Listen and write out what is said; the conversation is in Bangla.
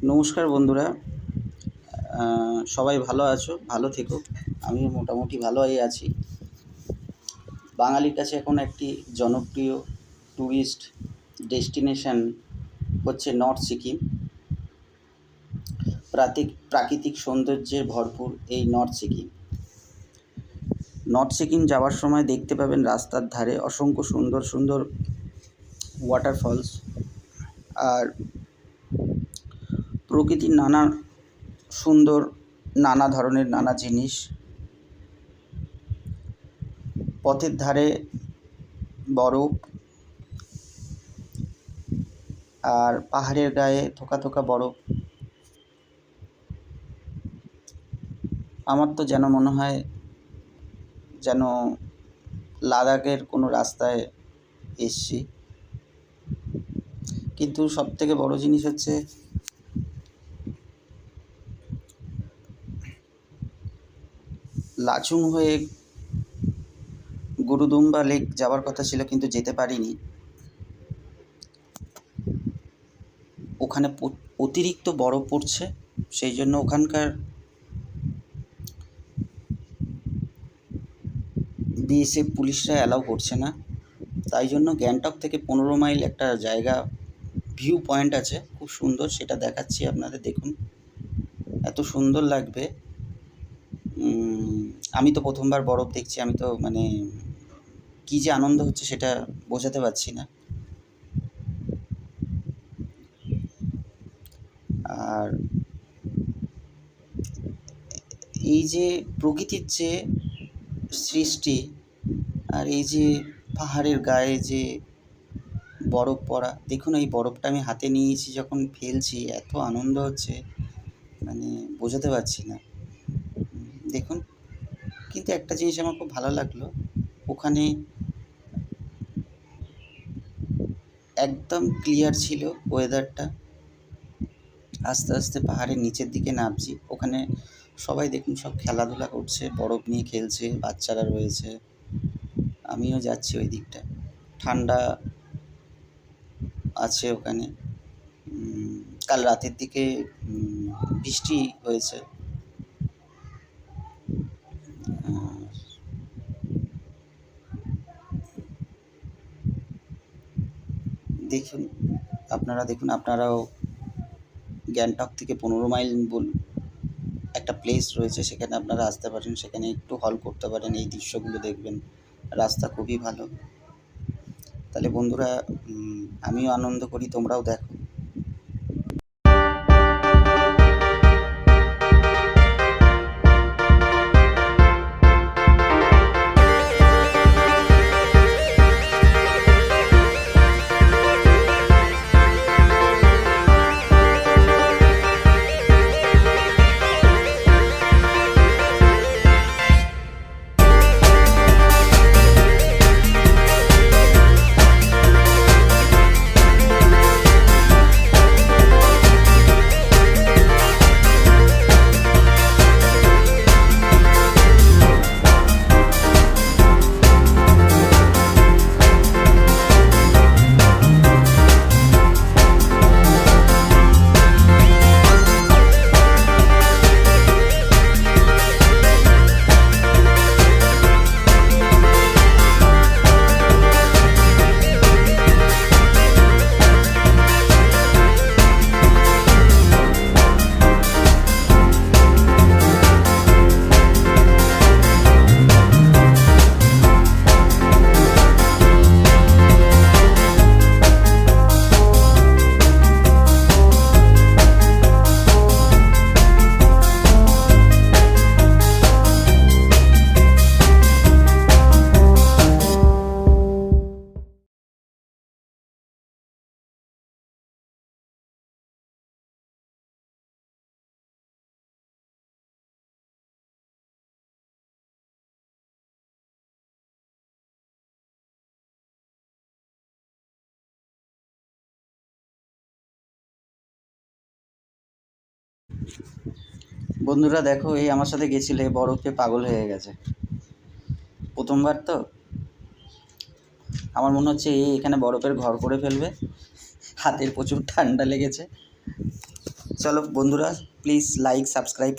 নমস্কার বন্ধুরা। সবাই ভালো আছো, ভালো থেকো। আমি মোটামুটি ভালোই আছি। বাঙালির কাছে এখন একটি জনপ্রিয় ট্যুরিস্ট ডেস্টিনেশন হচ্ছে নর্থ সিকিম। প্রাকৃতিক সৌন্দর্যে ভরপুর এই নর্থ সিকিম। নর্থ সিকিম যাওয়ার সময় দেখতে পাবেন রাস্তার ধারে অসংখ্য সুন্দর সুন্দর ওয়াটারফলস আর প্রকৃতির নানা সুন্দর নানা ধরনের নানা জিনিস। পথের ধারে বরফ আর পাহাড়ের গায়ে থোকা থোকা বরফ। আমার তো যেন মনে হয় যেন লাদাখের কোনো রাস্তায় এসছি। কিন্তু সবথেকে বড় জিনিস হচ্ছে লাচুং হয়ে গুরুদুম্বা লেক যাওয়ার কথা ছিল, কিন্তু যেতে পারিনি। ওখানে অতিরিক্ত বরফ পড়ছে, সেই জন্য ওখানকার বিএসএফ পুলিশরা অ্যালাউ করছে না। তাই জন্য গ্যাংটক থেকে 15 মাইল একটা জায়গা ভিউ পয়েন্ট আছে, খুব সুন্দর, সেটা দেখাচ্ছি আপনাদের। দেখুন, এত সুন্দর লাগবে। আমি তো প্রথমবার বরফ দেখছি। আমি তো মানে কী যে আনন্দ হচ্ছে সেটা বোঝাতে পারছি না। আর এই যে প্রকৃতির যে সৃষ্টি, আর এই যে পাহাড়ের গায়ে যে বরফ পড়া, দেখুন এই বরফটা আমি হাতে নিয়েছি, যখন ফেলছি এত আনন্দ হচ্ছে, মানে বোঝাতে পারছি না। দেখুন, কিন্তু একটা জিনিস আমার খুব ভালো লাগলো, ওখানে একদম ক্লিয়ার ছিল ওয়েদারটা। আস্তে আস্তে পাহাড়ের নিচের দিকে নামছি, ওখানে সবাই দেখুন সব খেলাধুলা করছে, বরফ নিয়ে খেলছে, বাচ্চারা রয়েছে। আমিও যাচ্ছি ওই দিকটা। ঠান্ডা আছে ওখানে। কাল রাতের দিকে বৃষ্টি হয়েছে। দেখুন, আপনারাও গ্যাংটক থেকে 15 মাইল একটা প্লেস রয়েছে, সেখানে আপনারা আসতে পারেন, সেখানে একটু হল করতে পারেন, এই দৃশ্যগুলো দেখবেন। রাস্তা খুবই ভালো। তাহলে বন্ধুরা, আমিও আনন্দ করি, তোমরাও দেখো। বন্ধুরা দেখো, এই আমার সাথে গেছিলে, বরফে পাগল হয়ে গেছে। প্রথমবার তো, আমার মনে হচ্ছে এখানে বরফের ঘর করে ফেলবে। হাতের প্রচুর ঠান্ডা লেগেছে। চলো বন্ধুরা, প্লিজ লাইক সাবস্ক্রাইব